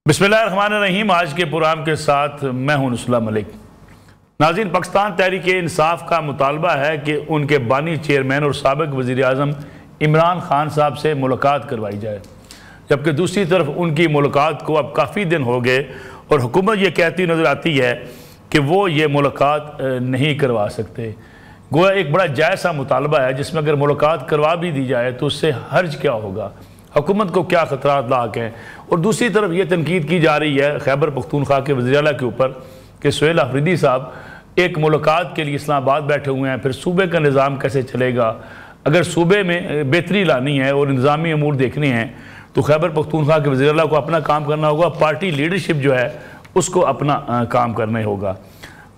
बिस्मिल्लाहिर्रहमानिर्रहीम। आज के प्रोग्राम के साथ मैं हूं नुसला मलिक। नाज़रीन, पाकिस्तान तहरीक इंसाफ का मुतालबा है कि उनके बानी चेयरमैन और साबिक वज़ीर आज़म इमरान खान साहब से मुलाकात करवाई जाए, जबकि दूसरी तरफ उनकी मुलाकात को अब काफ़ी दिन हो गए और हुकूमत ये कहती नज़र आती है कि वो ये मुलाकात नहीं करवा सकते। गोया एक बड़ा जायज़ मुतालबा है जिसमें अगर मुलाकात करवा भी दी जाए तो उससे हर्ज क्या होगा, हुकूमत को क्या ख़तरात लाक हैं। और दूसरी तरफ ये तनकीद की जा रही है खैबर पख्तूनख्वा के वज़ीर आला के ऊपर कि सुहेल अफरीदी साहब एक मुलाकात के लिए इस्लामाबाद बैठे हुए हैं। फिर सूबे का निज़ाम कैसे चलेगा? अगर सूबे में बेहतरी लानी है और इंतज़ामी अमूर देखने हैं तो खैबर पख्तूनख्वा के वज़ीर आला को अपना काम करना होगा, पार्टी लीडरशिप जो है उसको अपना काम करना होगा।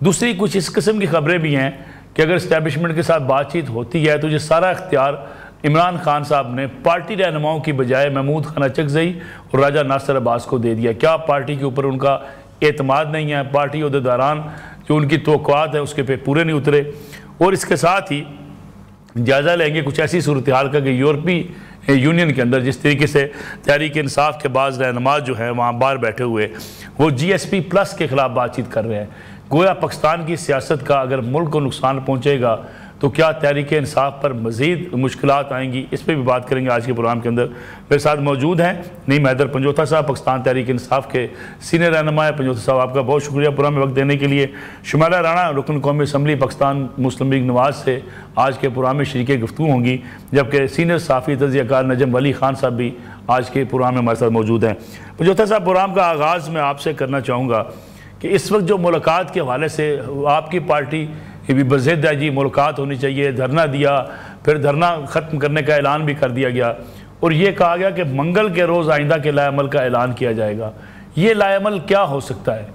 दूसरी कुछ इस किस्म की खबरें भी हैं कि अगर इस्टेब्लिशमेंट के साथ बातचीत होती है तो ये सारा इख्तियार इमरान खान साहब ने पार्टी रहनुमाओं की बजाय महमूद खान अचकज़ई और राजा नासिर अब्बास को दे दिया। क्या पार्टी के ऊपर उनका एतमाद नहीं है? पार्टी अहदेदारान जो उनकी तवक्कुआत है उसके पे पूरे नहीं उतरे। और इसके साथ ही जायज़ा लेंगे कुछ ऐसी सूरत हाल का कि यूरोपीय यूनियन के अंदर जिस तरीके से तहरीक इंसाफ के बाज़ रहनुमा जो हैं वहाँ बाहर बैठे हुए वो GSP+ के ख़िलाफ़ बातचीत कर रहे हैं। गोया पाकिस्तान की सियासत का अगर मुल्क को नुकसान पहुँचेगा तो क्या तहरीक इंसाफ पर मज़ीद मुश्किलात आएंगी, इस पर भी बात करेंगे आज के प्रोग्राम के अंदर। मेरे साथ मौजूद हैं नईम हैदर पंजोथा साहब, पाकिस्तान तहरीक इंसाफ के सीनियर रहनुमा है। पंजोथा साहब, आपका बहुत शुक्रिया प्रोग्राम में वक्त देने के लिए। शुमाला राणा, रुकन कौमी असम्बली पाकिस्तान मुस्लिम लीग नवाज से आज के प्रोग्राम में शरीक गुफ्तगू होंगी, जबकि सीनियर साफ़ी तज़कियाकार नजम वली खान साहब भी आज के प्रोग्राम में हमारे साथ मौजूद हैं। पंजोथा साहब, प्रोग्राम का आगाज़ मैं आपसे करना चाहूँगा कि इस वक्त जो मुलाकात के हवाले से आपकी पार्टी ये भी बज़िद है जी मुलाकात होनी चाहिए, धरना दिया, फिर धरना ख़त्म करने का ऐलान भी कर दिया गया और ये कहा गया कि मंगल के रोज़ आइंदा के लाएमल का ऐलान किया जाएगा। ये लाएमल क्या हो सकता है?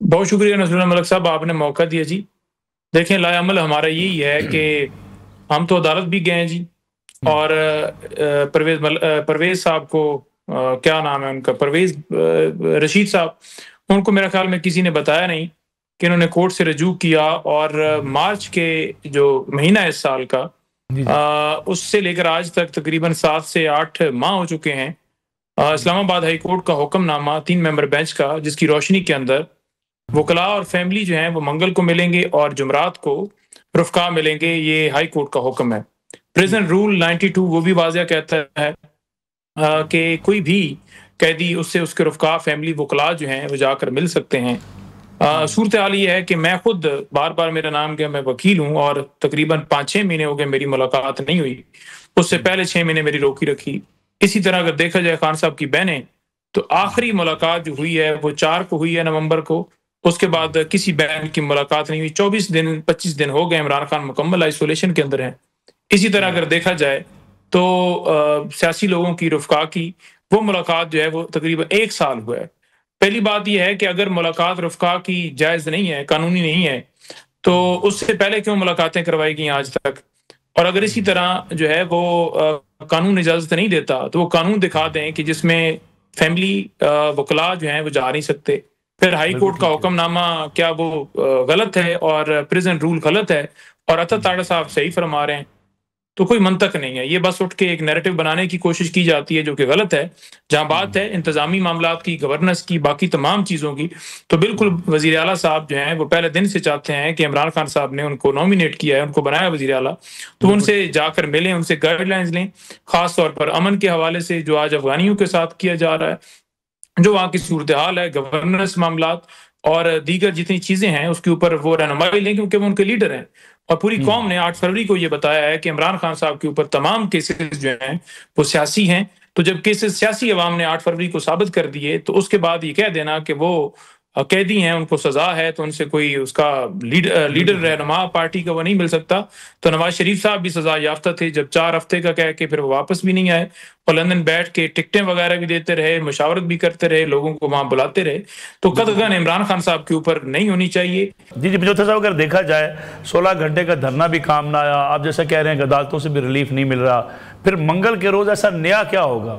बहुत शुक्रिया नसरुल्लाह मलिक साहब, आपने मौका दिया जी। देखें, लाएमल हमारा यही है कि हम तो अदालत भी गए हैं जी और परवेज़ साहब को क्या नाम है उनका, परवेज़ रशीद साहब, उनको मेरा ख्याल में किसी ने बताया नहीं कि उन्होंने कोर्ट से रजू किया और मार्च के जो महीना है इस साल का उससे लेकर आज तक तकरीबन 7 से 8 माह हो चुके हैं। इस्लामाबाद हाई कोर्ट का हुक्मनामा 3 मेंबर बेंच का, जिसकी रोशनी के अंदर वकला और फैमिली जो हैं वो मंगल को मिलेंगे और जुमरात को रुफ़का मिलेंगे, ये हाई कोर्ट का हुक्म है। प्रिजन रूल 92 वो भी वाज़िया कहता है कि कोई भी कैदी उससे उसके रुफ़का फैमिली वकला जो हैं वो जाकर मिल सकते हैं। सूरत हाल ये है कि मैं खुद बार बार मेरा नाम गया, मैं वकील हूँ और तकरीबन 5-6 महीने हो गए मेरी मुलाकात नहीं हुई। उससे पहले 6 महीने मेरी रोकी रखी। इसी तरह अगर देखा जाए खान साहब की बहनें, तो आखिरी मुलाकात जो हुई है वो 4 को हुई है नवंबर को। उसके बाद किसी बहन की मुलाकात नहीं हुई। 24 दिन 25 दिन हो गए इमरान खान मुकम्मल आइसोलेशन के अंदर हैं। इसी तरह अगर देखा जाए तो सियासी लोगों की रुफ़का की वो मुलाकात जो है वो तकरीबन 1 साल हुआ है। पहली बात यह है कि अगर मुलाकात रुफ़का की जायज़ नहीं है, कानूनी नहीं है, तो उससे पहले क्यों मुलाकातें करवाई गई आज तक? और अगर इसी तरह जो है वो कानून इजाज़त नहीं देता तो वो कानून दिखा दें कि जिसमें फैमिली वकला जो हैं वो जा नहीं सकते। फिर हाई कोर्ट का हुक्मनामा क्या वो गलत है और प्रिजन रूल गलत है और अता ताड़ा साहब सही फरमा रहे हैं? तो कोई मंतक नहीं है। ये बस उठ के एक नैरेटिव बनाने की कोशिश की जाती है जो कि गलत है। जहां बात है इंतजामी मामलात की, गवर्नेंस की, बाकी तमाम चीज़ों की, तो बिल्कुल वज़ीर आला साहब जो हैं वो पहले दिन से चाहते हैं कि इमरान खान साहब ने उनको नॉमिनेट किया है, उनको बनाया वज़ीर आला, तो उनसे जाकर मिलें, उनसे गाइडलाइंस लें। ख़ास तौर पर अमन के हवाले से जो आज अफ़गानियों के साथ किया जा रहा है, जो वहाँ की सूरत हाल है, गवर्नेंस मामलात और दीगर जितनी चीज़ें हैं उसके ऊपर वो रहनुमाई लें, क्योंकि वो उनके लीडर हैं। और पूरी कौम ने 8 फरवरी को ये बताया है कि इमरान खान साहब के ऊपर तमाम केसेस जो हैं वो सियासी हैं। तो जब केसेस सियासी अवाम ने 8 फरवरी को साबित कर दिए तो उसके बाद ये कह देना कि वो कैदी हैं, उनको सजा है, तो उनसे कोई उसका लीडर रहनुमा पार्टी का वो नहीं मिल सकता। तो नवाज शरीफ साहब भी सजा याफ्ता थे जब 4 हफ्ते का कह के फिर वो वापस भी नहीं आए और लंदन बैठ के टिकटें वगैरह भी देते रहे, मशावरत भी करते रहे, लोगों को वहां बुलाते रहे। तो कदगन इमरान खान साहब के ऊपर नहीं होनी चाहिए। जी पंजोथा साहब, अगर देखा जाए 16 घंटे का धरना भी काम ना आया, आप जैसा कह रहे हैं कि अदालतों से भी रिलीफ नहीं मिल रहा, फिर मंगल के रोज ऐसा नया क्या होगा?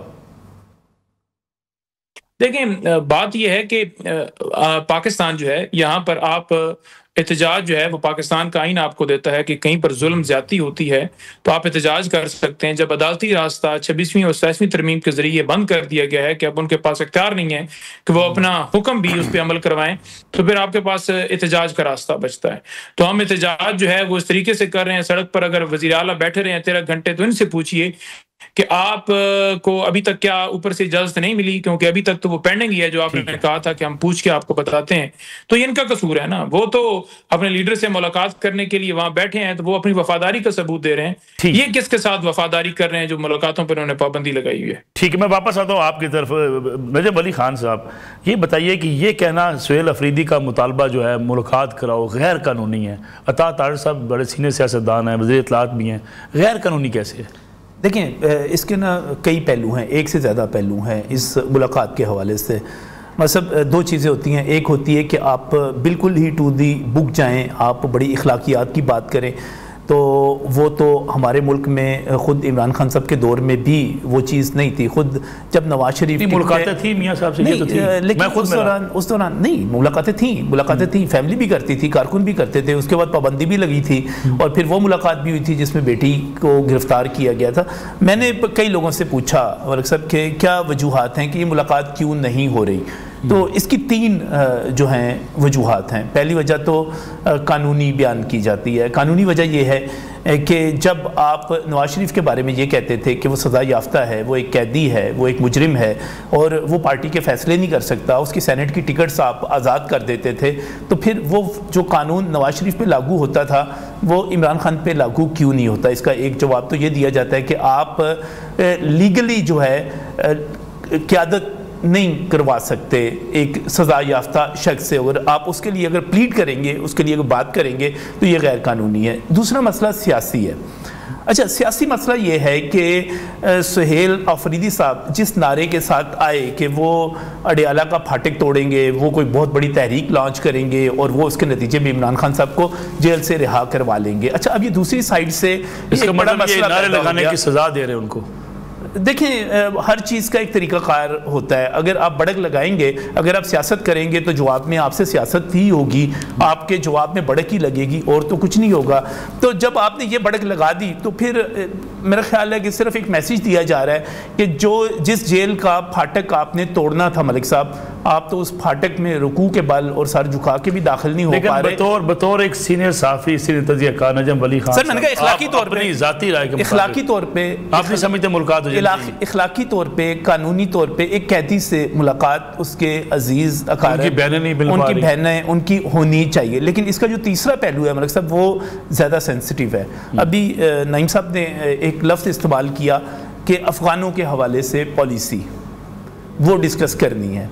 देखें, बात यह है कि पाकिस्तान जो है यहाँ पर आप एहतजाज जो है वो पाकिस्तान का आईन आपको देता है कि कहीं पर जुल्म ज्यादती होती है तो आप एहतजाज कर सकते हैं। जब अदालती रास्ता 26वीं और 27वीं तरमीम के जरिए बंद कर दिया गया है कि अब उनके पास इख्तियार नहीं है कि वो अपना हुक्म भी उस पर अमल करवाएं, तो फिर आपके पास एहतजाज का रास्ता बचता है। तो हम एहतजाज जो है वो इस तरीके से कर रहे हैं। सड़क पर अगर वज़ीर आला बैठे रहे हैं 13 घंटे, तो इनसे पूछिए कि आप को अभी तक क्या ऊपर से इजाजत नहीं मिली, क्योंकि अभी तक तो वो पेंडिंग ही है जो आपने कहा था कि हम पूछ के आपको बताते हैं। तो ये इनका कसूर है ना, वो तो अपने लीडर से मुलाकात करने के लिए वहां बैठे हैं, तो वो अपनी वफादारी का सबूत दे रहे हैं। ये किसके साथ वफादारी कर रहे हैं जो मुलाकातों पर उन्होंने पाबंदी लगाई हुई है। ठीक है, मैं वापस आता हूँ आपकी तरफ। नजब अली खान साहब, ये बताइए कि ये कहना सुहेल अफरीदी का मुतालबा जो है मुलाकात कराओ गैर कानूनी है। अता तारड़ साहब बड़े सीनियर सियासतदान हैं, वज़ीर इत्तलात भी हैं, गैर कानूनी कैसे है? देखें, इसके ना कई पहलू हैं, एक से ज़्यादा पहलू हैं इस मुलाकात के हवाले से। मतलब दो चीज़ें होती हैं, एक होती है कि आप बिल्कुल ही टू दी बुक जाएं, आप बड़ी इखलाकियात की बात करें, तो वो तो हमारे मुल्क में ख़ुद इमरान खान साहब के दौर में भी वो चीज़ नहीं थी। ख़ुद जब नवाज शरीफ की मुलाकातें थी मियाँ साहब से, ये तो थी, लेकिन उस दौरान नहीं, मुलाकातें थी, फैमिली भी करती थी, कारकुन भी करते थे, उसके बाद पाबंदी भी लगी थी और फिर वो मुलाकात भी हुई थी जिसमें बेटी को गिरफ्तार किया गया था। मैंने कई लोगों से पूछा मलिक साहब के क्या वजूहात हैं कि ये मुलाकात क्यों नहीं हो रही, तो इसकी तीन जो हैं वजूहात हैं। पहली वजह तो कानूनी बयान की जाती है। कानूनी वजह यह है कि जब आप नवाज शरीफ के बारे में ये कहते थे कि वो सज़ा याफ्ता है, वो एक कैदी है, वो एक मुजरिम है और वो पार्टी के फ़ैसले नहीं कर सकता, उसकी सेनेट की टिकट्स आप आज़ाद कर देते थे, तो फिर वो जो कानून नवाज शरीफ पे लागू होता था वो इमरान खान पे लागू क्यों नहीं होता? इसका एक जवाब तो ये दिया जाता है कि आप लीगली जो है क़यादत नहीं करवा सकते एक सज़ा याफ्ता शख्स से, और आप उसके लिए अगर प्लीड करेंगे, उसके लिए अगर बात करेंगे तो ये गैर कानूनी है। दूसरा मसला सियासी है। अच्छा, सियासी मसला ये है कि सुहेल अफरीदी साहब जिस नारे के साथ आए कि वो अडियाला का फाटक तोड़ेंगे, वो कोई बहुत बड़ी तहरीक लॉन्च करेंगे और वो उसके नतीजे में इमरान खान साहब को जेल से रिहा करवा लेंगे। अच्छा, अब ये दूसरी साइड से इसका बड़ा मसला नारे लगाने की सज़ा दे रहे हैं उनको। देखें, हर चीज़ का एक तरीक़ाकार होता है। अगर आप बड़क लगाएंगे, अगर आप सियासत करेंगे तो जवाब में आपसे सियासत ही होगी, आपके जवाब में बड़क ही लगेगी और तो कुछ नहीं होगा। तो जब आपने ये बड़क लगा दी तो फिर मेरा ख्याल है कि सिर्फ एक मैसेज दिया जा रहा है कि जिस जेल का फाटक आपने तोड़ना था मलिक साहब, आप तो उस फाटक में रुकू के बल और सर झुका के भी दाखिल नहीं हो पा रहे। बतौर एक सीनियर साफ़ी, सीनियर तज़किया नजम अली खान, सर मैंने कहा इखलाकी तौर पर, ज़ाती राय के इखलाकी तौर पर आप नहीं समझते मुलाकात इखलाकी तौर पे, कानूनी तौर पे एक कैदी से मुलाकात उसके अजीज अकारिब, उनकी बहनें उनकी होनी चाहिए। लेकिन इसका जो तीसरा पहलू है मलिक साहब वो ज़्यादा सेंसिटिव है। अभी नईम साहब ने एक लफ्ज़ इस्तेमाल किया कि अफ़गानों के हवाले से पॉलिसी वो डिस्कस करनी है।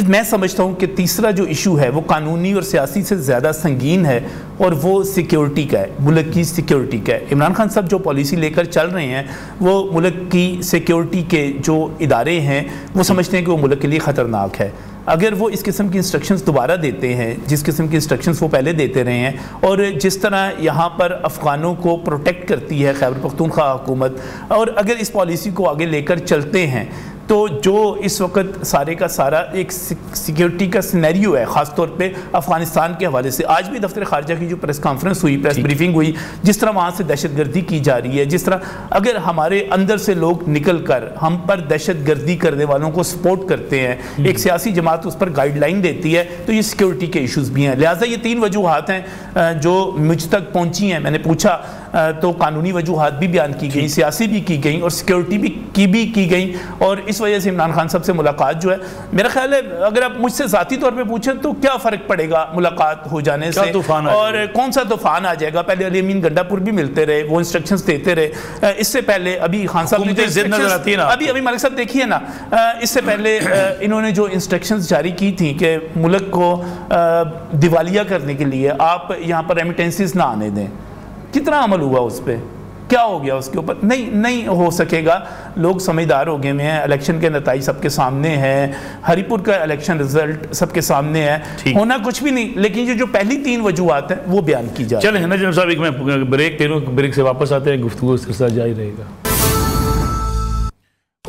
मैं समझता हूँ कि तीसरा जो इशू है वो कानूनी और सियासी से ज़्यादा संगीन है और वो सिक्योरिटी का है, मुल्क की सिक्योरिटी का है। इमरान खान साहब जो पॉलिसी लेकर चल रहे हैं वो मुल्क की सिक्योरिटी के जो इदारे हैं वो समझते हैं कि वो मुल्क के लिए ख़तरनाक है। अगर वो इस किस्म की इंस्ट्रक्शंस दोबारा देते हैं, जिस किस्म की इंस्ट्रक्शंस वो पहले देते रहे हैं, और जिस तरह यहाँ पर अफ़गानों को प्रोटेक्ट करती है खैबर पख्तूनख्वा हुकूमत, और अगर इस पॉलिसी को आगे लेकर चलते हैं तो जो इस वक्त सारे का सारा एक सिक्योरिटी का सिनेरियो है, ख़ास तौर पे अफ़गानिस्तान के हवाले से। आज भी दफ्तर खारजा की जो प्रेस कॉन्फ्रेंस हुई, प्रेस ब्रीफिंग हुई, जिस तरह वहाँ से दहशतगर्दी की जा रही है, जिस तरह अगर हमारे अंदर से लोग निकल कर हम पर दहशतगर्दी करने वालों को सपोर्ट करते हैं, एक सियासी जमात उस पर गाइडलाइन देती है, तो ये सिक्योरिटी के इशूज़ भी हैं। लिहाजा ये तीन वजूहात हैं जो मुझ तक पहुँची हैं। मैंने पूछा तो कानूनी वजूहात भी बयान की गई, सियासी भी की गई और सिक्योरिटी भी की गई, और इस वजह से इमरान खान साहब से मुलाकात जो है, मेरा ख्याल है अगर आप मुझसे ज़ाती तौर पे पूछें तो क्या फ़र्क पड़ेगा मुलाकात हो जाने से, और कौन सा तूफान आ जाएगा। पहले अली अमीन गंडापुर भी मिलते रहे, वो इंस्ट्रक्शंस देते रहे। इससे पहले अभी खान साहब ने अभी मलिक साहब देखिए ना, इससे पहले इन्होंने जो इंस्ट्रक्शंस जारी की थी कि मुल्क को दिवालिया करने के लिए आप यहाँ पर रेमिटेंसेस ना आने दें, कितना अमल हुआ उस पर? क्या हो गया उसके ऊपर? नहीं हो सकेगा। लोग समझदार हो गए हैं, इलेक्शन के नतीजे सबके सामने हैं, हरीपुर का इलेक्शन रिजल्ट सबके सामने है, होना कुछ भी नहीं, लेकिन ये जो पहली तीन वजूहात हैं वो बयान की जाए। चलें नजम साहब, एक मैं ब्रेक से वापस आते हैं, गुफ्तगू सिलसिला जारी रहेगा।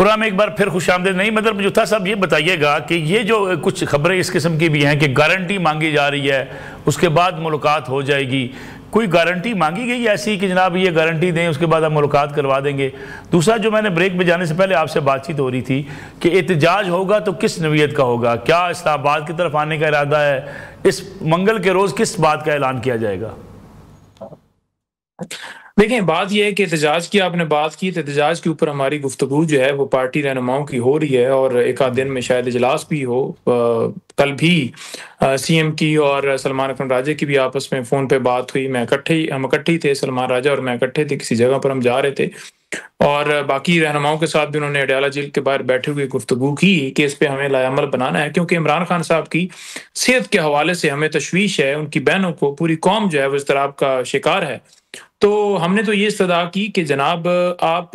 प्रोग्राम में एक बार फिर खुशामदीद। नहीं मतलब मजूथा साहब ये बताइएगा कि ये जो कुछ खबरें इस किस्म की भी हैं कि गारंटी मांगी जा रही है उसके बाद मुलाकात हो जाएगी, कोई गारंटी मांगी गई ऐसी कि जनाब ये गारंटी दें उसके बाद हम मुलाकात करवा देंगे? दूसरा जो मैंने ब्रेक में जाने से पहले आपसे बातचीत हो रही थी कि एहतजाज होगा तो किस नवीयत का होगा, क्या इस्लामाबाद की तरफ आने का इरादा है, इस मंगल के रोज़ किस बात का ऐलान किया जाएगा? देखिए बात यह है कि एहतजाज की आपने बात की, तो एहतजाज के ऊपर हमारी गुफ्तगू जो है वो पार्टी रहनुमाओं की हो रही है और एक आध दिन में शायद इजलास भी हो। कल भी सीएम की और सलमान अकरम राजा की भी आपस में फ़ोन पे बात हुई। हम इकट्ठे ही थे, सलमान राजा और मैं इकट्ठे थे, किसी जगह पर हम जा रहे थे और बाकी रहनुमाओं के साथ भी उन्होंने अडयाला जेल के बाहर बैठे हुए गुफ्तगू की कि इस पे हमें लाएअमल बनाना है, क्योंकि इमरान खान साहब की सेहत के हवाले से हमें तशवीश है। उनकी बहनों को, पूरी कौम जो है वो इज़्तिराब का शिकार है। तो हमने तो ये इस्तदा की कि जनाब आप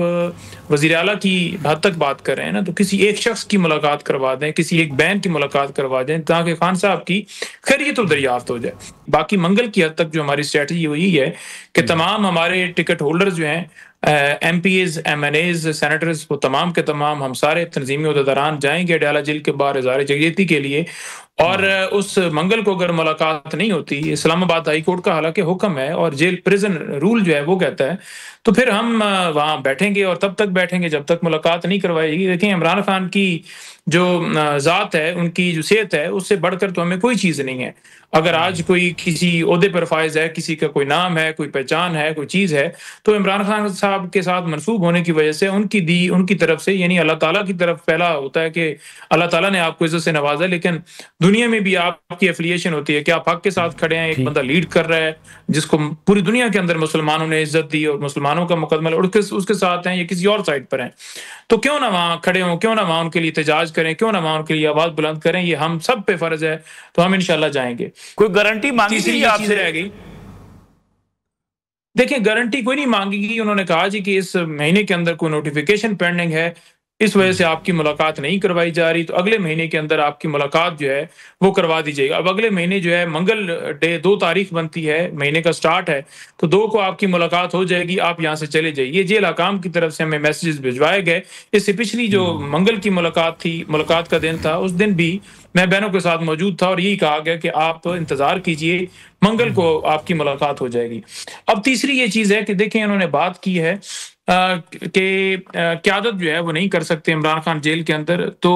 वज़ीर आला की हद तक बात कर रहे हैं ना, तो किसी एक शख्स की मुलाकात करवा दें, किसी एक बहन की मुलाकात करवा दें ताकि खान साहब की खैरियत तो दरियाफ्त हो जाए। बाकी मंगल की हद तक जो हमारी स्ट्रेटजी वही है कि तमाम हमारे टिकट होल्डर्स जो हैं, MPs, MNAs, सेनेटर्स, वो तमाम के तमाम हम सारे तंजीमी उहदेदारान जाएंगे अडयाला जेल के बाहर इज़हार यकजहती के लिए। और उस मंगल को अगर मुलाकात नहीं होती, इस्लामाबाद हाई कोर्ट का हालांकि हुक्म है और जेल प्रिजन रूल जो है वो कहता है, तो फिर हम वहां बैठेंगे और तब तक बैठेंगे जब तक मुलाकात नहीं करवाएगी। देखिए इमरान खान की जो ज़ात है, उनकी जो सेहत है, उससे बढ़कर तो हमें कोई चीज़ नहीं है। अगर आज कोई किसी ओहदे पर फायज है, किसी का कोई नाम है, कोई पहचान है, कोई चीज़ है, तो इमरान खान साहब के साथ मनसूब होने की वजह से उनकी तरफ से, यानी अल्लाह ताला की तरफ पहला होता है कि अल्लाह ताला ने आपको इज्जत से नवाजा, लेकिन दुनिया में भी आपकी एफिलिएशन होती है कि आप हक के साथ खड़े हैं। एक बंदा लीड कर रहा है जिसको पूरी दुनिया के अंदर मुसलमानों ने इज्जत दी और मुसलमानों का मुकदमा और उसके साथ हैं या किसी और साइड पर हैं, तो क्यों ना वहां खड़े हों, क्यों ना वहां उनके लिए एहतजाज करें, क्यों ना वहां उनके लिए आवाज बुलंद करें। ये हम सब पे फर्ज है, तो हम इंशाल्लाह जाएंगे। कोई गारंटी मांगी तीसरी आपसे? रह गई, देखिए गारंटी कोई नहीं मांगेगी। उन्होंने कहा जी कि इस महीने के अंदर कोई नोटिफिकेशन पेंडिंग है, इस वजह से आपकी मुलाकात नहीं करवाई जा रही, तो अगले महीने के अंदर आपकी मुलाकात जो है वो करवा दी जाएगी। अब अगले महीने जो है मंगल डे 2 तारीख बनती है, महीने का स्टार्ट है, तो 2 को आपकी मुलाकात हो जाएगी, आप यहाँ से चले जाइए। जेल हकाम की तरफ से हमें मैसेजेस भिजवाए गए। इससे पिछली जो मंगल की मुलाकात थी, मुलाकात का दिन था, उस दिन भी मैं बहनों के साथ मौजूद था और यही कहा गया कि आप इंतजार कीजिए, मंगल को आपकी मुलाकात हो जाएगी। अब तीसरी ये चीज है कि देखें, उन्होंने बात की है कि क़यादत जो है वो नहीं कर सकते इमरान खान जेल के अंदर। तो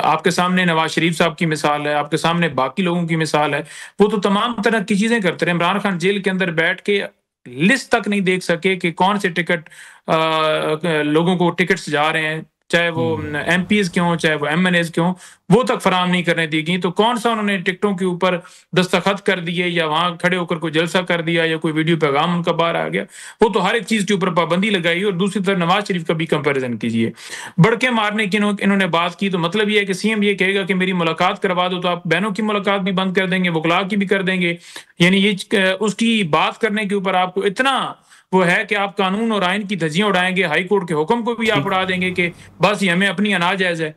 आपके सामने नवाज शरीफ साहब की मिसाल है, आपके सामने बाकी लोगों की मिसाल है, वो तो तमाम तरह की चीजें करते रहे। इमरान खान जेल के अंदर बैठ के लिस्ट तक नहीं देख सके कि कौन से टिकट लोगों को टिकट्स जा रहे हैं, चाहे वो MPs क्यों, चाहे वो MNAs क्यों, वो तक फराम नहीं करने दी गई। तो कौन सा उन्होंने टिकटों के ऊपर दस्तखत कर दिए या वहां खड़े होकर कोई जलसा कर दिया या कोई वीडियो पैगाम उनका बाहर आ गया, वो तो हर एक चीज के ऊपर पाबंदी लगाई। और दूसरी तरफ नवाज शरीफ का भी कंपैरिजन कीजिए, बढ़के मारने की इन्होंने बात की। तो मतलब ये है कि CM ये कहेगा कि मेरी मुलाकात करवा दो, तो आप बहनों की मुलाकात भी बंद कर देंगे, वकला की भी कर देंगे। यानी ये उसकी बात करने के ऊपर आपको इतना वो है कि आप कानून और आइन की धज्जियां उड़ाएंगे, हाई कोर्ट के हुक्म को भी आप उड़ा देंगे कि बस ये हमें अपनी अनाजायज है।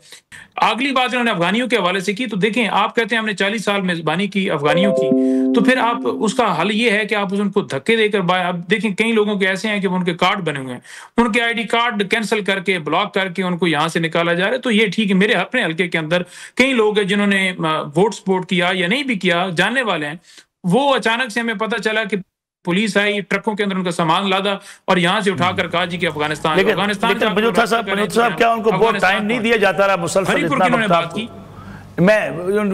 अगली बात इन्होंने अफगानियों के हवाले से की। तो देखें, आप कहते हैं हमने 40 साल मेजबानी की अफगानियों की, तो फिर आप उसका हल ये है कि आप उनको धक्के देकर अब देखें, कई लोगों के ऐसे हैं कि उनके कार्ड बने हुए हैं, उनके ID कार्ड कैंसिल करके, ब्लॉक करके उनको यहाँ से निकाला जा रहा है। तो ये ठीक है, मेरे अपने हल्के के अंदर कई लोग हैं जिन्होंने वोट सपोर्ट किया या नहीं भी किया, जानने वाले हैं, वो अचानक से हमें पता चला कि पुलिस आई, ट्रकों के अंदर उनका सामान लादा और यहाँ से उठाकर कहा जी कि अफगानिस्तान साहब क्या उनको बहुत टाइम नहीं दिया जाता रहा? मुसलसल बात की मैं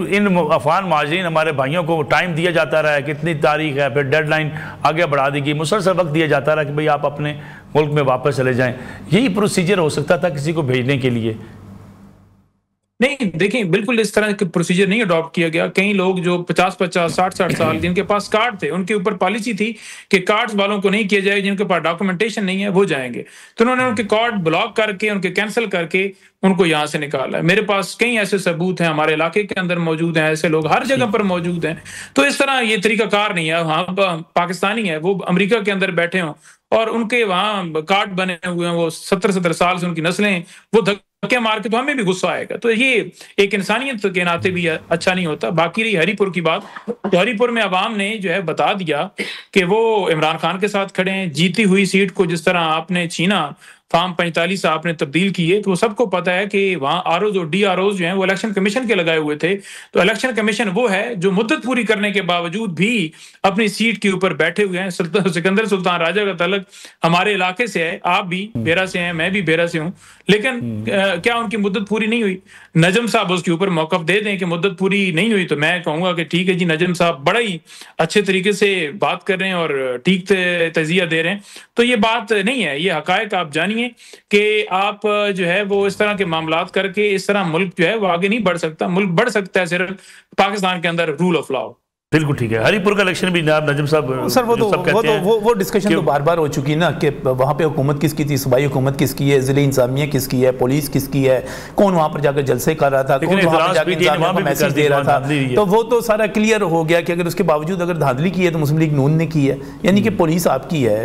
इन अफगान महाजरीन हमारे भाइयों को टाइम दिया जाता रहा है, कितनी तारीख है, फिर डेडलाइन आगे बढ़ा दी गई, मुसलसल वक्त दिया जाता रहा कि भाई आप अपने मुल्क में वापस चले जाएं। यही प्रोसीजर हो सकता था किसी को भेजने के लिए? नहीं, देखिए बिल्कुल इस तरह का प्रोसीजर नहीं अडॉप्ट किया गया। कई लोग जो 50-50, 60-60 साल जिनके पास कार्ड थे, उनके ऊपर पॉलिसी थी कि कार्ड्स वालों को नहीं किया जाए, जिनके पास डॉक्यूमेंटेशन नहीं है वो जाएंगे। तो उन्होंने उनके कार्ड ब्लॉक करके, उनके कैंसिल करके उनको यहाँ से निकाला है। मेरे पास कई ऐसे सबूत हैं, हमारे इलाके के अंदर मौजूद हैं, ऐसे लोग हर जगह पर मौजूद हैं। तो इस तरह ये तरीकाकार नहीं है। हाँ, पाकिस्तानी है, वो अमेरिका के अंदर बैठे हों और उनके वहां कार्ड बने हुए हैं, वो 70-70 साल से उनकी नस्लें, वो धक्के मार के, तो हमें भी गुस्सा आएगा। तो ये एक इंसानियत के नाते भी अच्छा नहीं होता। बाकी रही हरिपुर की बात, तो हरिपुर में अवाम ने जो है बता दिया कि वो इमरान खान के साथ खड़े हैं। जीती हुई सीट को जिस तरह आपने छीना, फार्म 45 आपने तब्दील किए, तो सबको पता है कि वहाँ आरओज और DROs जो हैं वो इलेक्शन कमीशन के लगाए हुए थे। तो इलेक्शन कमीशन वो है जो मुद्दत पूरी करने के बावजूद भी अपनी सीट के ऊपर बैठे हुए हैं। सिकंदर सुल्तान राजा का तलक हमारे इलाके से है, आप भी बेरा से हैं, मैं भी बेरा से हूँ, लेकिन क्या उनकी मुद्दत पूरी नहीं हुई? नजम साहब उसके ऊपर मौकफ दे दें कि मुद्दत पूरी नहीं हुई, तो मैं कहूंगा कि ठीक है जी, नजम साहब बड़ा ही अच्छे तरीके से बात कर रहे हैं और ठीक तजिया दे रहे हैं। तो ये बात नहीं है, ये हकायक आप जानिए कि आप जो है वो इस तरह के मामलात करके इस तरह मुल्क जो है वो आगे नहीं बढ़ सकता। मुल्क बढ़ सकता है सिर्फ पाकिस्तान के अंदर रूल ऑफ लॉ। बिल्कुल ठीक है। हरीपुर का इलेक्शन भी जनाब नजम साहब सर वो डिस्कशन तो बार बार हो चुकी ना कि वहाँ पे हुकूमत किसकी थी, सूबाई हुकूमत किसकी है, जिले इंतजामिया किसकी है, पुलिस किसकी है, कौन वहाँ पर जाकर जलसे कर रहा था, कौन वहाँ पर जाकर इंतजामिया को मैसेज दे रहा था, तो वो तो सारा क्लियर हो गया कि अगर उसके बावजूद अगर धांधली की है तो मुस्लिम लीग नून ने की है। यानी कि पुलिस आपकी है,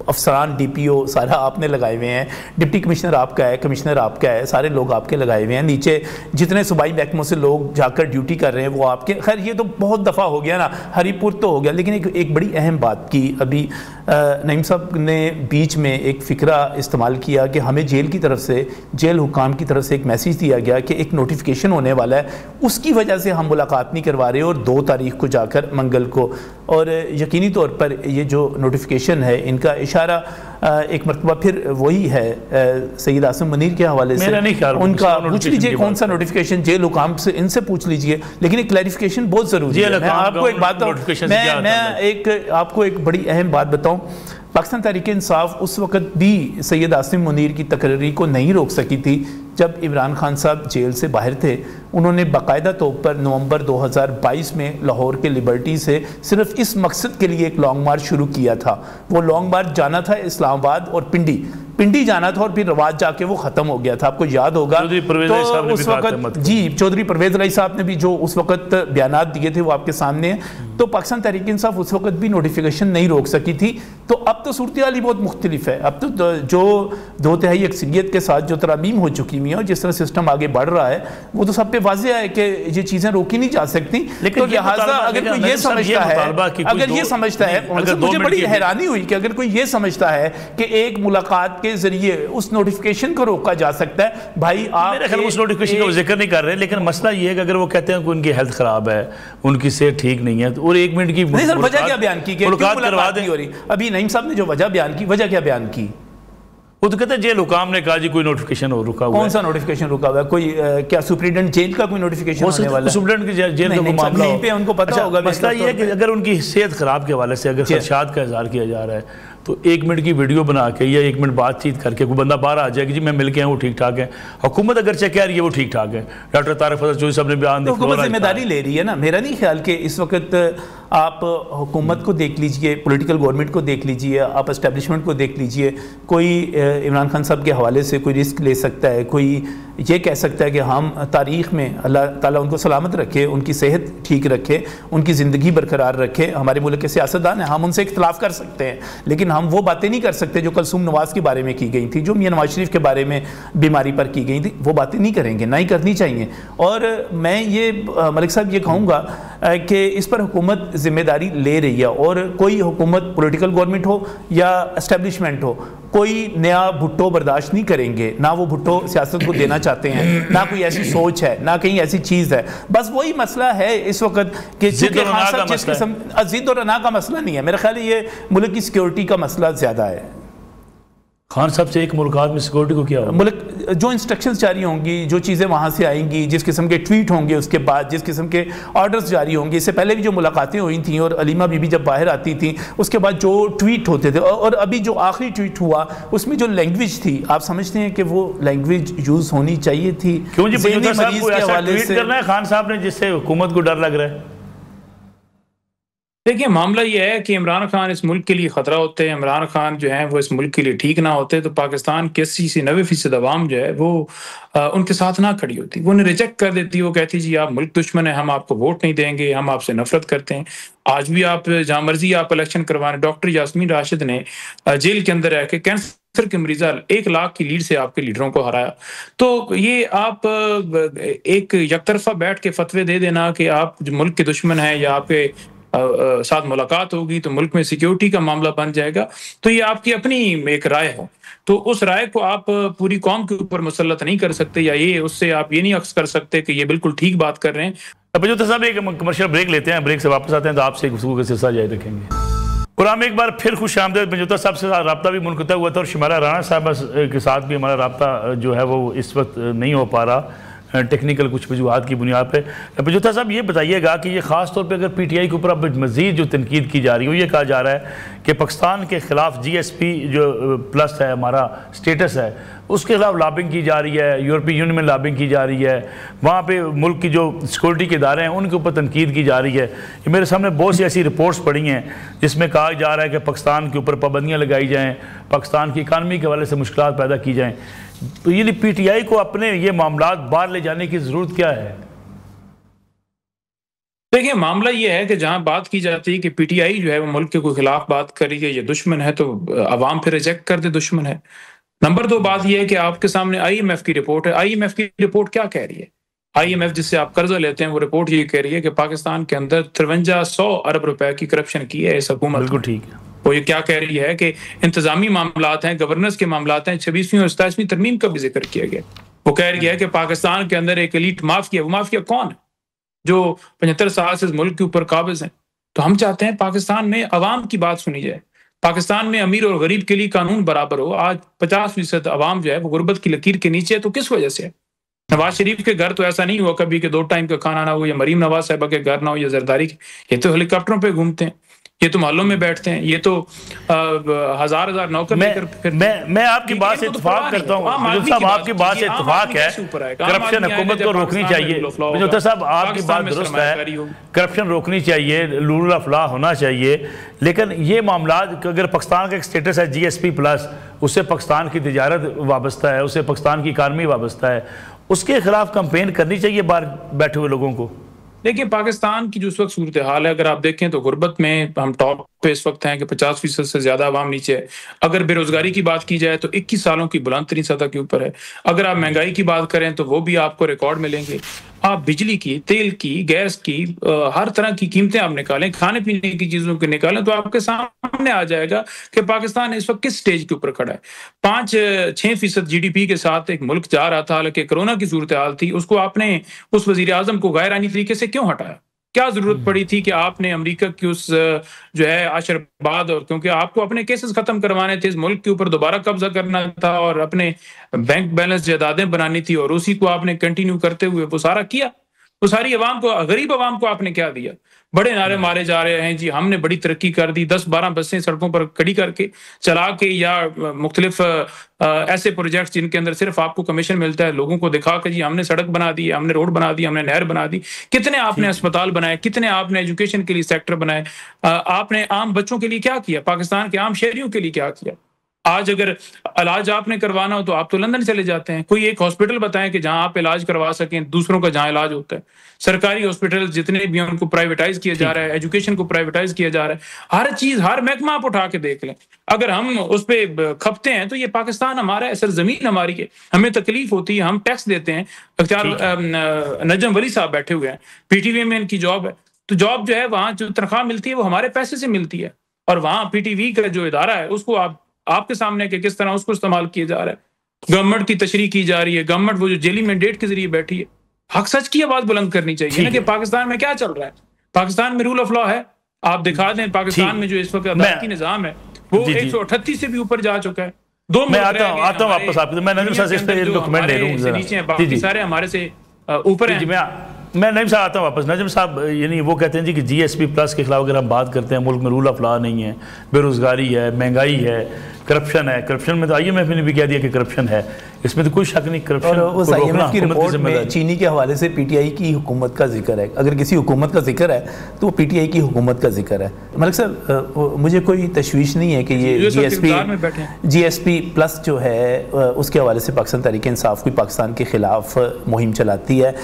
अफसरान DPO सारा आपने लगाए हुए हैं, डिप्टी कमिश्नर आपका है, कमिश्नर आपका है, सारे लोग आपके लगाए हुए हैं, नीचे जितने सूबाई महकमों से लोग जाकर ड्यूटी कर रहे हैं वो आपके। खैर ये तो बहुत दफ़ा हो गया ना, हरीपुर तो हो गया, लेकिन एक बड़ी अहम बात की अभी नईम साहब ने बीच में एक फ़िक्रा इस्तेमाल किया कि हमें जेल की तरफ से, जेल हुकाम की तरफ से एक मैसेज दिया गया कि एक नोटिफिकेशन होने वाला है, उसकी वजह से हम मुलाकात नहीं करवा रहे और 2 तारीख को जाकर मंगल को। और यकीनी तौर पर ये जो नोटिफिकेशन है इनका इशारा एक मरतबा फिर वही है सैयद आसिम मुनीर के हवाले से, उनका पूछ लीजिए कौन सा नोटिफिकेशन, जेल हुकाम से इनसे पूछ लीजिए, लेकिन एक क्लैरिफिकेशन बहुत ज़रूरी है। मैं आपको एक बात आपको एक बड़ी अहम बात बताऊं, पाकिस्तान तहरीक इंसाफ उस वक़्त भी सैयद आसिम मुनीर की तकरीर को नहीं रोक सकी थी जब इमरान खान साहब जेल से बाहर थे। उन्होंने बाकायदा तौर पर नवंबर 2022 में लाहौर के लिबर्टी से सिर्फ इस मकसद के लिए एक लॉन्ग मार्च शुरू किया था। वो लॉन्ग मार्च जाना था इस्लामाबाद और पिंडी जाना था और फिर रवाज जाके वो ख़त्म हो गया था, आपको याद होगा। तो उस वक्त जी चौधरी परवेज़ राई साहब ने भी जो उस वक्त बयानात दिए थे वो आपके सामने हैं। तो पाकिस्तान तहरीक इंसाफ उस वक्त भी नोटिफिकेशन नहीं रोक सकी थी। तो अब तो सूरत हाल ही बहुत मुख्तलिफ है। अब तो जो 2/3 अक्सरियत के साथ जो तरामीम हो चुकी हुई है और जिस तरह सिस्टम आगे बढ़ रहा है वो तो सब पे वाज़ेह है कि ये चीज़ें रोकी नहीं जा सकती। लेकिन लिहाजा अगर कोई ये समझता है, मुझे बड़ी हैरानी हुई कि अगर कोई ये समझता है कि एक मुलाकात के जरिए उस नोटिफिकेशन को रोका जा सकता है, भाई आप मेरे ख्याल में उस नोटिफिकेशन का जिक्र नहीं कर रहे, लेकिन मसला ये है कि अगर वो कहते हैं कि उनकी हेल्थ खराब है, उनकी सेहत ठीक नहीं है, और 1 मिनट की नहीं सर वजह क्या बयान की, मुलाकात नहीं हो रही। अभी नईम साहब ने जो वजह बयान की, वजह क्या बयान की? वो तो कहते हैं जेल हुकाम ने कहा जी कोई नोटिफिकेशन हो रुका हुआ है। कौन सा नोटिफिकेशन रुका हुआ है? कोई क्या सुप्रीडेंट जेल का कोई नोटिफिकेशन होने वाला है? सुप्रीडेंट की जेल का मामला पे उनको पता होगा। मसला ये है कि अगर उनकी सेहत खराब के हवाले से अगर खदशात का इजहार किया जा रहा है तो 1 मिनट की वीडियो बना के या 1 मिनट बातचीत करके कोई बंदा बाहर आ जाए कि जी मैं मिल के आया वो ठीक ठाक है, हुकूमत अगर चेक कह रही है वो ठीक ठाक है। डॉक्टर तारिक फजल चौधरी साहब ने बयान दिया, हुकूमत जिम्मेदारी ले रही है ना। मेरा नहीं ख्याल कि इस वक्त आप हुकूमत को देख लीजिए, पॉलिटिकल गवर्नमेंट को देख लीजिए, आप एस्टेब्लिशमेंट को देख लीजिए, कोई इमरान खान साहब के हवाले से कोई रिस्क ले सकता है, कोई ये कह सकता है कि हम तारीख़ में अल्लाह ताला उनको सलामत रखे, उनकी सेहत ठीक रखे, उनकी ज़िंदगी बरकरार रखे। हमारे मुल्क के सियासतदान हैं, हम उनसे इख्तलाफ कर सकते हैं, लेकिन हम वो बातें नहीं कर सकते जो कलसूम नवाज़ के बारे में की गई थी, जो मियां नवाज शरीफ के बारे में बीमारी पर की गई थी, वो बातें नहीं करेंगे, ना ही करनी चाहिए। और मैं ये मलिक साहब ये कहूँगा कि इस पर हुकूमत जिम्मेदारी ले रही है, और कोई हुकूमत पॉलिटिकल गवर्नमेंट हो या एस्टेब्लिशमेंट हो, कोई नया भुट्टो बर्दाश्त नहीं करेंगे। ना वो भुट्टो सियासत को देना चाहते हैं, ना कोई ऐसी सोच है, ना कहीं ऐसी चीज़ है। बस वही मसला है इस वक्त कि जिद और अना का मसला नहीं है, मेरा ख्याल है ये मुल्क की सिक्योरिटी का मसला ज़्यादा है। खान साहब से एक मुलाकात में सिक्योरिटी को क्या होगा? मुल्क जो इंस्ट्रक्शंस जारी होंगी, जो चीज़ें वहाँ से आएंगी, जिस किस्म के ट्वीट होंगे, उसके बाद जिस किस्म के ऑर्डर्स जारी होंगे, इससे पहले भी जो मुलाकातें हुई थी और अलीमा बीबी जब बाहर आती थी उसके बाद जो ट्वीट होते थे, और अभी जो आखिरी ट्वीट हुआ उसमें जो लैंग्वेज थी, आप समझते हैं कि वो लैंग्वेज यूज़ होनी चाहिए थी? क्यों जी मरीज के हवाले से करना है खान साहब ने जिससे हुकूमत को डर लग रहा है? देखिए मामला ये है कि इमरान खान इस मुल्क के लिए ख़तरा होते हैं, इमरान खान जो है वो इस मुल्क के लिए ठीक ना होते तो पाकिस्तान के 80 से 90% आवाम जो है वो उनके साथ ना खड़ी होती, वो उन्हें रिजेक्ट कर देती, वो कहती जी आप मुल्क दुश्मन है, हम आपको वोट नहीं देंगे, हम आपसे नफरत करते हैं। आज भी आप जहाँ मर्जी आप इलेक्शन करवाएं, डॉक्टर यास्मीन राशिद ने जेल के अंदर रह के कैंसर के मरीजा 1 लाख की लीड से आपके लीडरों को हराया। तो ये आप एक यकतरफा बैठ के फतवे दे देना कि आप जो मुल्क के दुश्मन हैं या आपके साथ मुलाकात होगी तो मुल्क में सिक्योरिटी का मामला बन जाएगा। तो ये आपकी अपनी एक राय है, तो उस राय को आप पूरी कौम के ऊपर मुसल्लत नहीं कर सकते, या ये उससे आप ये नहीं अक्स कर सकते कि ये बिल्कुल ठीक बात कर रहे हैं। बंजोता साहब एक कमर्शियल ब्रेक लेते हैं, ब्रेक से वापस आते हैं तो आपसे गुफ्तगू का सिलसिला जारी रखेंगे। प्रोग्राम एक बार फिर खुश आमदेद। बंजोता साहब से रब्ता भी मुनक़ता हुआ था और शिमारा राणा साहब के साथ भी हमारा रब्ता जो है वो इस वक्त नहीं हो पा रहा, टेक्निकल कुछ वजूहात की बुनियाद पे। बंजोता साहब ये बताइएगा कि ये ख़ास तौर पे अगर PTI के ऊपर अब मज़ीद जो तनकीद की जा रही है, ये कहा जा रहा है कि पाकिस्तान के ख़िलाफ़ GSP जो प्लस है हमारा स्टेटस है, उसके खिलाफ लॉबिंग की जा रही है, यूरोपीय यूनियन में लॉबिंग की जा रही है, वहाँ पे मुल्क की जो सिक्योरिटी के इदारे हैं उनके ऊपर तनकीद की जा रही है। ये मेरे सामने बहुत सी ऐसी रिपोर्ट्स पड़ी हैं जिसमें कहा जा रहा है कि पाकिस्तान के ऊपर पाबंदियाँ लगाई जाएँ, पाकिस्तान की इकानमी के हवाले से मुश्किलात पैदा की जाएँ। तो ये PTI को अपने ये मामलात बाहर ले जाने की ज़रूरत क्या है? देखिए, मामला ये है कि जहां बात की जाती है कि PTI जो है वो मुल्क के कोई खिलाफ बात कर रही है, ये दुश्मन है, तो अवाम फिर रिजेक्ट कर दे दुश्मन है। नंबर 2 बात यह है कि आपके सामने IMF की रिपोर्ट है। IMF की रिपोर्ट क्या कह रही है? IMF जिससे आप कर्जा लेते हैं, वो रिपोर्ट ये कह रही है कि पाकिस्तान के अंदर 5300 अरब रुपए की करप्शन की है इस हुकूमत। बिल्कुल ठीक है। वो ये क्या कह रही है कि इंतजामी मामलात हैं, गवर्नेंस के मामलात हैं, 26वीं और 27वीं तरमीम का भी जिक्र किया गया। वो कह रही है कि पाकिस्तान के अंदर एक एलीट माफिया, वो माफिया कौन है जो 75 साल से इस मुल्क के ऊपर काबिज हैं। तो हम चाहते हैं पाकिस्तान में अवाम की बात सुनी जाए, पाकिस्तान में अमीर और गरीब के लिए कानून बराबर हो। आज 50% अवाम जो है वो गुर्बत की लकीर के नीचे है, तो किस वजह से है? नवाज शरीफ के घर तो ऐसा नहीं हुआ कभी कि 2 टाइम का खाना ना हो, या मरीम नवाज साहबा के घर ना हो, या जरदारी के। ये तो हेलीकॉप्टरों पे घूमते हैं, ये तो मोहल्लों में बैठते हैं, ये तो हजार नौकर लेकर फिर। मैं आपकी बात से इत्तेफाक करता हूं साहब, आपकी बात से इत्तेफाक है। करप्शन हुकूमत को रोकनी चाहिए। बंजोता साहब आपकी बात दुरुस्त है, करप्शन रोकनी चाहिए, रूल ऑफ लॉ होना चाहिए, लेकिन ये मामला अगर पाकिस्तान का एक स्टेटस है GSP प्लस, उससे पाकिस्तान की तिजारत वाबस्ता है, उससे पाकिस्तान की इकानमी वाबस्ता है, उसके खिलाफ कंपेन करनी चाहिए बाहर बैठे हुए लोगों को। देखिए, पाकिस्तान की जो इस वक्त सूरत हाल है, अगर आप देखें तो गुर्बत में हम टॉप पे इस वक्त हैं कि 50% से ज्यादा आवाम नीचे है। अगर बेरोजगारी की बात की जाए तो 21 सालों की बुलंद तरीन सतह के ऊपर है। अगर आप महंगाई की बात करें तो वो भी आपको रिकॉर्ड मिलेंगे। आप बिजली की, तेल की, गैस की, हर तरह की कीमतें आप निकालें, खाने पीने की चीजों के निकालें, तो आपके सामने आ जाएगा कि पाकिस्तान इस वक्त किस स्टेज के ऊपर खड़ा है। 5-6% GDP के साथ एक मुल्क जा रहा था, हालांकि कोरोना की सूरत हाल थी, उसको आपने उस वजीर आजम को गैर आईनी तरीके से क्यों हटाया? क्या जरूरत पड़ी थी कि आपने अमेरिका की उस जो है आशीर्वाद, और क्योंकि आपको अपने केसेस खत्म करवाने थे, इस मुल्क के ऊपर दोबारा कब्जा करना था और अपने बैंक बैलेंस जायदादें बनानी थी, और उसी को आपने कंटिन्यू करते हुए वो सारा किया। तो सारी अवाम को, गरीब अवाम को आपने क्या दिया? बड़े नारे मारे जा रहे हैं जी, हमने बड़ी तरक्की कर दी, 10-12 बसें सड़कों पर खड़ी करके चला के, या मुख्तलिफ ऐसे प्रोजेक्ट्स जिनके अंदर सिर्फ आपको कमीशन मिलता है, लोगों को दिखा कर जी हमने सड़क बना दी, हमने रोड बना दी, हमने नहर बना दी। कितने आपने अस्पताल बनाए, कितने आपने एजुकेशन के लिए सेक्टर बनाए, आपने आम बच्चों के लिए क्या किया, पाकिस्तान के आम शहरियों के लिए क्या किया? आज अगर इलाज आपने करवाना हो तो आप तो लंदन चले जाते हैं। कोई एक हॉस्पिटल बताएं कि जहां आप इलाज करवा सकें, दूसरों का जहां इलाज होता है। सरकारी हॉस्पिटल जितने भी हैं उनको प्राइवेटाइज किया जा रहा है, एजुकेशन को प्राइवेटाइज किया जा रहा है, हर चीज, हर महकमा आप उठा के देख लें। अगर हम उस पर खपते हैं तो ये पाकिस्तान हमारा है, सरजमीन हमारी है, हमें तकलीफ होती है, हम टैक्स देते हैं। नजम वली साहब बैठे हुए हैं, PTV में इनकी जॉब है, तो जॉब जो है वहां जो तनख्वाह मिलती है वो हमारे पैसे से मिलती है, और वहां PTV का जो इदारा है उसको आपके सामने कि किस तरह उसको इस्तेमाल किया जा रहा है। गवर्नमेंट की तशरीह की जा रही है, गवर्नमेंट वो जो जेली मैंडेट के जरिए बैठी है। हक सच की आवाज बुलंद करनी चाहिए ना कि पाकिस्तान में क्या चल रहा है। पाकिस्तान में रूल ऑफ लॉ है, आप दिखा दें। पाकिस्तान में जो इस वक्त अदालती निजाम है वो 138 से भी ऊपर जा चुका है। मैं आता हूं वापस आपके, मैं नजम साहब से इस पे डॉक्यूमेंट ले लूं जरा। नीचे हैं, बाकी सारे हमारे से ऊपर हैं। मैं नईम साहब आता हूँ वापस। नजम साहब यानी वो कहते हैं जी कि GSP प्लस के खिलाफ अगर हम बात करते हैं, मुल्क में रूल ऑफ लॉ नहीं है, बेरोजगारी है, महंगाई है, करप्शन है। करप्शन में तो IMF ने भी कह दिया कि करप्शन है, इसमें तो कोई शक नहीं। करप्शन और उस IMF की रिपोर्ट में चीनी के हवाले से PTI की हुकूमत का जिक्र है। अगर किसी हुकूमत का जिक्र है तो वो PTI की हुकूमत का जिक्र है। मलिक साहब, मुझे कोई तशवीश नहीं है कि ये GSP प्लस जो है उसके हवाले से पाकिस्तान तहरीक इंसाफ कोई पाकिस्तान के खिलाफ मुहिम चलाती है।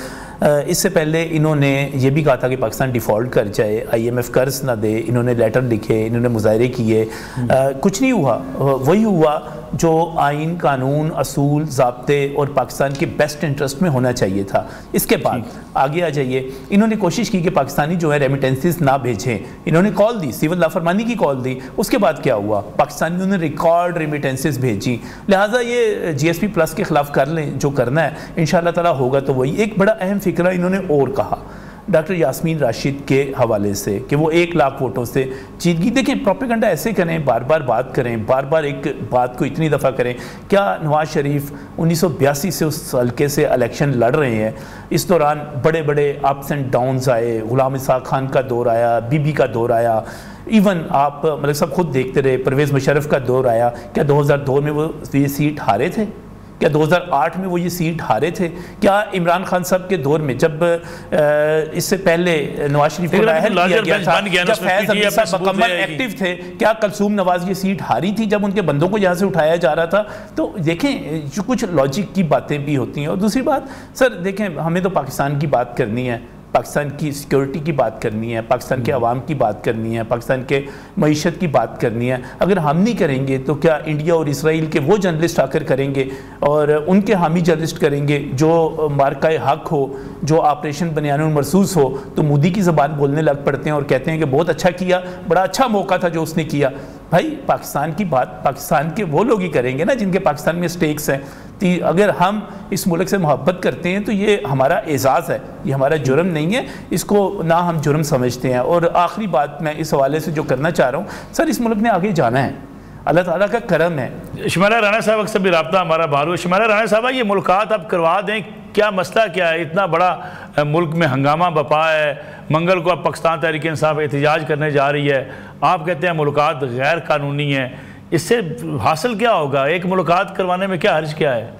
इससे पहले इन्होंने ये भी कहा था कि पाकिस्तान डिफ़ॉल्ट कर जाए, IMF कर्ज ना दे, इन्होंने लेटर लिखे, इन्होंने मुजाहरे किए, कुछ नहीं हुआ। वही हुआ जो आइन, कानून, असूल, ज़ाब्ते और पाकिस्तान के बेस्ट इंटरेस्ट में होना चाहिए था। इसके बाद आगे आ जाइए, इन्होंने कोशिश की कि पाकिस्तानी जो है रेमिटेंसेस ना भेजें, इन्होंने कॉल दी, सिविल लाफरमानी की कॉल दी। उसके बाद क्या हुआ, पाकिस्तानियों ने रिकॉर्ड रेमिटेंसेस भेजी। लिहाजा ये GSP प्लस के खिलाफ कर लें जो करना है, इंशाअल्लाह ताला होगा। तो वही एक बड़ा अहम फिक्रा इन्होंने और कहा डॉक्टर यास्मीन राशिद के हवाले से कि वो 1 लाख वोटों से जीत गई। देखें, प्रोपेगेंडा ऐसे करें, बार बार बात करें, बार बार एक बात को इतनी दफ़ा करें। क्या नवाज शरीफ 1982 से उस हल्के से इलेक्शन लड़ रहे हैं? इस दौरान बड़े बड़े अप्स एंड डाउन्स आए, गुलाम इसाक खान का दौर आया, बीबी का दौर आया, इवन आप मतलब सब खुद देखते रहे, परवेज़ मुशर्रफ का दौर आया। क्या 2002 में वो ये सीट हारे थे? क्या 2008 में वो ये सीट हारे थे? क्या इमरान खान साहब के दौर में जब इससे पहले नवाज शरीफ को नाअहल किया गया था, जब फैज़ हमीद साहब मुकम्मल एक्टिव थे, क्या कलसूम नवाज ये सीट हारी थी जब उनके बंदों को यहाँ से उठाया जा रहा था? तो देखें, जो कुछ लॉजिक की बातें भी होती हैं। और दूसरी बात सर, देखें, हमें तो पाकिस्तान की बात करनी है, पाकिस्तान की सिक्योरिटी की बात करनी है, पाकिस्तान के अवाम की बात करनी है, पाकिस्तान के मईशत की बात करनी है। अगर हम नहीं करेंगे तो क्या इंडिया और इसराइल के वो जर्नलिस्ट आकर करेंगे और उनके हामी जर्नलिस्ट करेंगे जो मार्का हक हो, जो ऑपरेशन बनियानुल मरसूस हो, तो मोदी की ज़बान बोलने लग पड़ते हैं और कहते हैं कि बहुत अच्छा किया, बड़ा अच्छा मौका था जो उसने किया। भाई, पाकिस्तान की बात पाकिस्तान के वो लोग ही करेंगे ना जिनके पाकिस्तान में स्टेक्स हैं। अगर हम इस मुल्क से मोहब्बत करते हैं तो ये हमारा एजाज़ है, ये हमारा जुर्म नहीं है, इसको ना हम जुर्म समझते हैं। और आखिरी बात मैं इस हवाले से जो करना चाह रहा हूँ, सर, इस मुल्क ने आगे जाना है, अल्लाह ताला का करम है। शुमाइरा राना साहब से भी रब्ता हमारा बारू। शुमाइरा राना साहब, ये मुलाकात आप करवा दें, क्या मसला क्या है? इतना बड़ा मुल्क में हंगामा बपा है, मंगल को अब पाकिस्तान तहरीक इंसाफ एहतजाज करने जा रही है, आप कहते हैं मुलाकात गैर कानूनी है, इससे हासिल क्या होगा? एक मुलाकात करवाने में क्या हर्ज क्या है?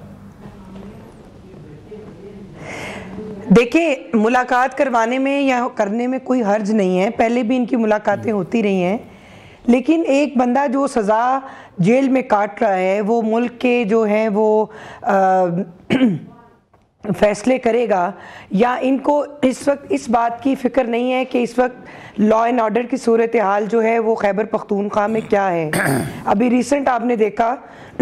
देखिए, मुलाकात करवाने में या करने में कोई हर्ज नहीं है, पहले भी इनकी मुलाकातें होती रही हैं। लेकिन एक बंदा जो सज़ा जेल में काट रहा है, वो मुल्क के जो हैं वो फैसले करेगा, या इनको इस वक्त इस बात की फ़िक्र नहीं है कि इस वक्त लॉ एंड ऑर्डर की सूरत हाल जो है वो खैबर पख्तूनख्वा में क्या है। अभी रिसेंट आपने देखा,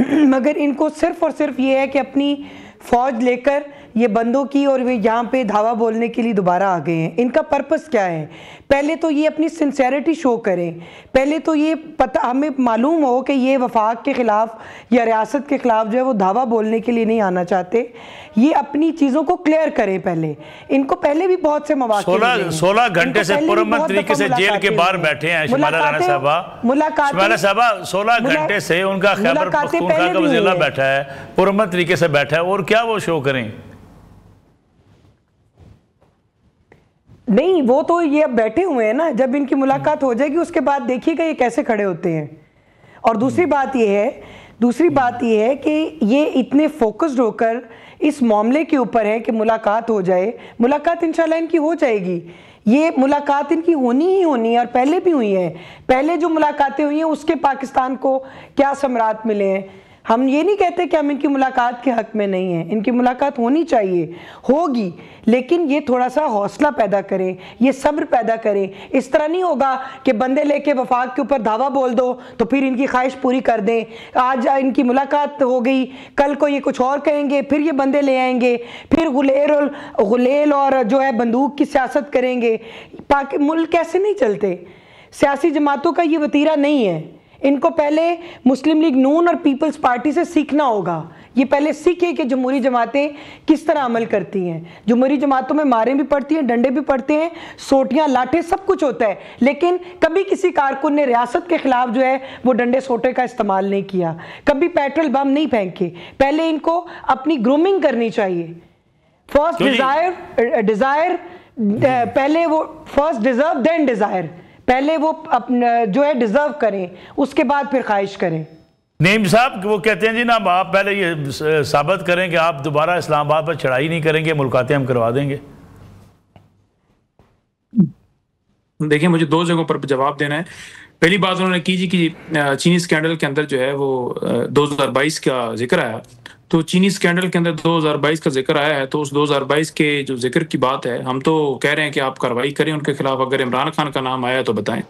मगर इनको सिर्फ़ और सिर्फ ये है कि अपनी फ़ौज लेकर ये बंदों की और वे यहाँ पे धावा बोलने के लिए दोबारा आ गए हैं। इनका पर्पस क्या है? पहले तो ये अपनी सिंसेरिटी शो करें, पहले तो ये पता हमें मालूम हो कि ये वफाक के ख़िलाफ़ या रियासत के ख़िलाफ़ जो है वो धावा बोलने के लिए नहीं आना चाहते। ये अपनी चीज़ों को क्लियर करें पहले। इनको पहले भी बहुत से मौके 16 घंटे से पुरअमन तरीके से जेल के बाहर बैठे हैं शुमाइरा राना साहबा। शुमाइरा साहबा 16 घंटे से उनका खैबर पख्तूनख्वा का वज़ीर बैठा है, पुरअमन तरीके से बैठा है, और क्या वो शो करें? नहीं, वो तो ये अब बैठे हुए हैं ना, जब इनकी मुलाकात हो जाएगी उसके बाद देखिएगा ये कैसे खड़े होते हैं। और दूसरी बात ये है कि ये इतने फोकस्ड होकर इस मामले के ऊपर है कि मुलाकात हो जाए। मुलाकात इंशाल्लाह इनकी हो जाएगी, ये मुलाकात इनकी होनी ही होनी है, और पहले भी हुई है। पहले जो मुलाकातें हुई हैं उसके पाकिस्तान को क्या समरात मिले हैं। हम ये नहीं कहते कि हम इनकी मुलाकात के हक में नहीं हैं, इनकी मुलाकात होनी चाहिए, होगी, लेकिन ये थोड़ा सा हौसला पैदा करें, ये सब्र पैदा करें। इस तरह नहीं होगा कि बंदे लेके वफाक के ऊपर धावा बोल दो तो फिर इनकी ख्वाहिश पूरी कर दें। आज इनकी मुलाकात हो गई, कल को ये कुछ और कहेंगे, फिर ये बंदे ले आएंगे, फिर गुलेल और जो है बंदूक की सियासत करेंगे। मुल्क कैसे नहीं चलते। सियासी जमातों का ये वतीरा नहीं है। इनको पहले मुस्लिम लीग नून और पीपल्स पार्टी से सीखना होगा। ये पहले सीखे कि जमहूरी जमातें किस तरह अमल करती हैं। जमहूरी जमातों में मारें भी पड़ती हैं, डंडे भी पड़ते हैं, सोटियां लाठे सब कुछ होता है, लेकिन कभी किसी कारकुन ने रियासत के खिलाफ जो है वो डंडे सोटे का इस्तेमाल नहीं किया, कभी पेट्रोल बम नहीं फेंके। पहले इनको अपनी ग्रूमिंग करनी चाहिए। फर्स्ट डिजायर पहले वो फर्स्ट डिजर्व देन डिजायर, पहले वो जो है डिजर्व करें, उसके बाद फिर ख्वाहिश करें। नईम साहब वो कहते हैं जी ना, आप पहले ये साबित करें कि आप दोबारा इस्लामाबाद पर चढ़ाई नहीं करेंगे, मुलाकातें हम करवा देंगे। देखिए, मुझे 2 जगहों पर जवाब देना है। पहली बात उन्होंने की जी कि चीनी स्कैंडल के अंदर जो है वो 2022 का जिक्र आया, तो चीनी स्कैंडल के अंदर 2022 का जिक्र आया है, तो उस 2022 के जो जिक्र की बात है, हम तो कह रहे हैं कि आप कार्रवाई करें उनके खिलाफ। अगर इमरान खान का नाम आया तो बताएं।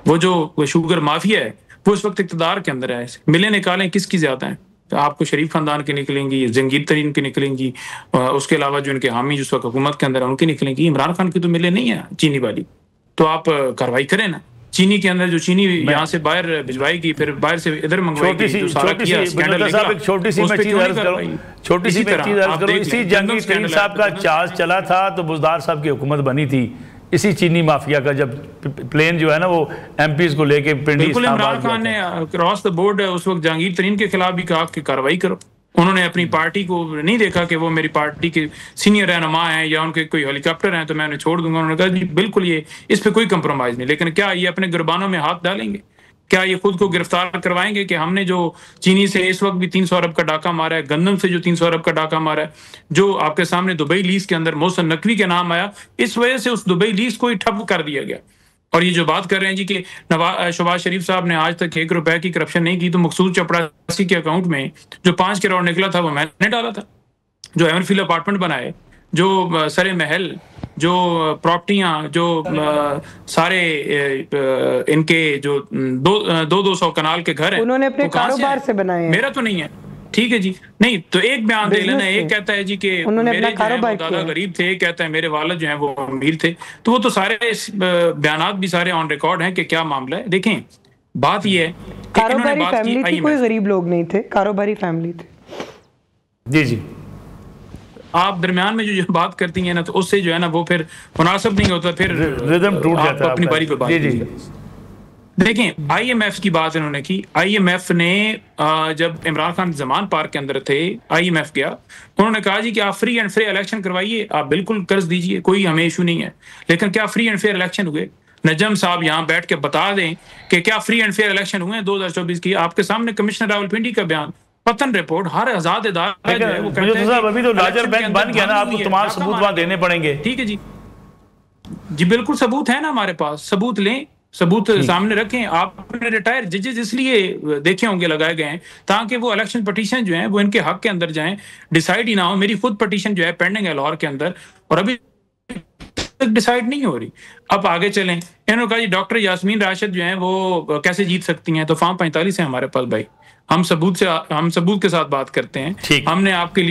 वो जो शुगर माफिया है वो इस वक्त इक़्तिदार के अंदर है। मिलें निकालें किसकी ज्यादा है? तो आपको शरीफ खानदान की निकलेंगी, जंगीर तरीन की निकलेंगी, उसके अलावा जो इनके हामी जिस वक्त हुकूमत के अंदर है उनकी निकलेंगी। इमरान खान की तो मिले नहीं है चीनी वाली। तो आप कार्रवाई करें ना। चीनी के अंदर जो चीनी यहाँ से बाहर भिजवाएगी, फिर बाहर से इधर मंगवाएगी, जो सारा किया स्कैंडल निकला, छोटी सी मैं चीज अर्ज करूं, इसी जंगीर तरीन साहब का चार्ज चला था तो बुज़दार साहब की हुकूमत बनी थी, इसी चीनी माफिया का, जब प्लेन जो है ना वो एमपीज को लेके पिंडी इमरान खान ने क्रॉस द बोर्ड उस वक्त जहांगीर तरीन के खिलाफ भी कहा कि कार्रवाई करो। उन्होंने अपनी पार्टी को नहीं देखा कि वो मेरी पार्टी के सीनियर रहनुमा हैं या उनके कोई हेलीकॉप्टर हैं तो मैं उन्हें छोड़ दूंगा। उन्होंने कहा जी बिल्कुल ये इस पे कोई कंप्रोमाइज नहीं। लेकिन क्या ये अपने गिरबानों में हाथ डालेंगे? क्या ये खुद को गिरफ्तार करवाएंगे कि हमने जो चीनी से इस वक्त भी 300 अरब का डाका मारा है, गंदम से जो 300 अरब का डाका मारा है, जो आपके सामने दुबई लीज के अंदर मोहसिन नकवी के नाम आया, इस वजह से उस दुबई लीज को ही ठप कर दिया गया। और ये जो बात कर रहे हैं जी कि शहबाज शरीफ साहब ने आज तक 1 रुपए की करप्शन नहीं की, तो मकसूद चपरासी के अकाउंट में जो 5 करोड़ निकला था वो मैंने डाला था। जो एवनफील्ड अपार्टमेंट बनाए, जो सरे महल, जो प्रॉपर्टियां, जो सारे इनके जो 200 कनाल के घर हैं, उन्होंने अपने कारोबार से बनाए हैं। मेरा तो नहीं है, ठीक है जी। नहीं तो एक बयान दे लेना, एक कहता है जी कि मेरे जो है वो दादा गरीब थे, एक कहता है मेरे वालिद जो है वो अमीर थे। तो वो तो सारे बयानात भी सारे ऑन रिकॉर्ड हैं कि क्या मामला है। देखें बात ये है कारोबारी फैमिली थी, कोई गरीब लोग नहीं थे, कारोबारी फैमिली थे। जी जी, आप दरमियान में जो बात करती हैं ना तो उससे जो है ना वो फिर मुनासिब नहीं होता, फिर रिदम टूट जाता है। अपनी बारी पे बात देखें, आईएमएफ की बात इन्होंने की। आईएमएफ ने जब इमरान खान जमान पार्क के अंदर थे, आईएमएफ गया, उन्होंने कहा जी कि आप फ्री एंड फेयर इलेक्शन करवाइए, आप बिल्कुल कर्ज दीजिए, कोई हमें इशू नहीं है। लेकिन क्या फ्री एंड फेयर इलेक्शन हुए? नजम साहब यहाँ बैठ के बता दें कि क्या फ्री एंड फेयर इलेक्शन हुए 2024 की? आपके सामने कमिश्नर रावलपिंडी का बयान, पतन रिपोर्ट, हर आजाद इदारा जो है वो कहते हैं अभी तो लार्जर बैंक बन गया ना, आपको तमाम सबूत वहां देने पड़ेंगे। ठीक है जी, जी बिल्कुल सबूत है ना हमारे पास, सबूत लें, सबूत सामने रखें। आपने रिटायर जजेस इसलिए देखे होंगे लगाए गए हैं ताकि वो इलेक्शन पटिशन जो है वो इनके हक के अंदर जाएं, डिसाइड ही ना हो। मेरी खुद पटिशन जो है पेंडिंग है लाहौर के अंदर और अभी तक डिसाइड नहीं हो रही। अब आगे चलें, इन्होंने कहा जी डॉक्टर यास्मीन राशिद जो है वो कैसे जीत सकती हैं, तो फॉर्म 45 है हमारे पास भाई, हम सबूत के साथ बात करते हैं। हमने आपके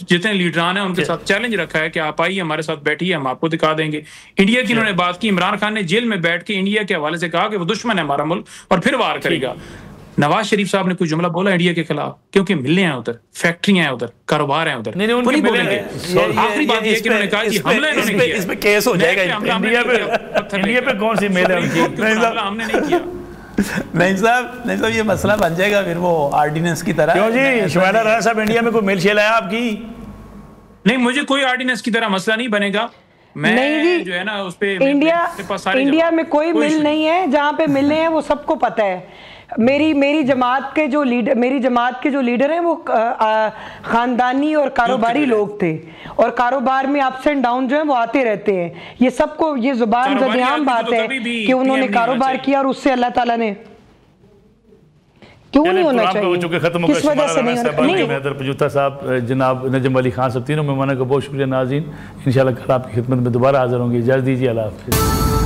जितने लीडरान हैं उनके साथ चैलेंज रखा है कि आप आइए हमारे साथ बैठिए, हम आपको दिखा देंगे। इंडिया की इन्होंने बात की, इमरान खान ने जेल में बैठ के इंडिया के हवाले से कहा कि वो दुश्मन है हमारा मुल्क और फिर वार करेगा। नवाज शरीफ साहब ने कोई जुमला बोला इंडिया के खिलाफ? क्योंकि मिलने हैं उधर, फैक्ट्रियां हैं उधर, कारोबार हैं उधर, नहीं बोलेंगे। आखिरी बात ये कि उन्होंने कहा कि हमला इन्होंने किया, इस पे केस हो जाएगा। इंडिया पे कौन सी मेल है उनकी? हमने नहीं किया। नहीं साहब, ये मसला बन जाएगा फिर वो ऑर्डिनेंस की तरह। क्यों जी शुमाइला राणा साहब, इंडिया में कोई मेल शेल है आपकी? नहीं, मुझे कोई ऑर्डिनेंस की तरह मसला नहीं बनेगा। मैं नहीं जो है ना उस पे इंडिया में कोई मिल नहीं है, जहाँ पे मिलने हैं वो सबको पता है। मेरी जमात के जो लीडर हैं वो खानदानी और कारोबारी लोग थे और कारोबार में अप्स एंड डाउन जो है वो आते रहते हैं। ये सबको ये जुबान ज़द-ए-आम बात है कि उन्होंने कारोबार किया और उससे अल्लाह ताला ने क्यों नहीं होना चाहिए, किस वजह से नहीं होना। साहब, जनाब नजम अली खान साहब, तीनों मेहमानों का बहुत शुक्रिया। नाज़रीन, इंशाल्लाह कल आपकी खिदमत में दोबारा हाजिर होंगे। इजाज़त दीजिए, अल्लाह हाफ़िज़।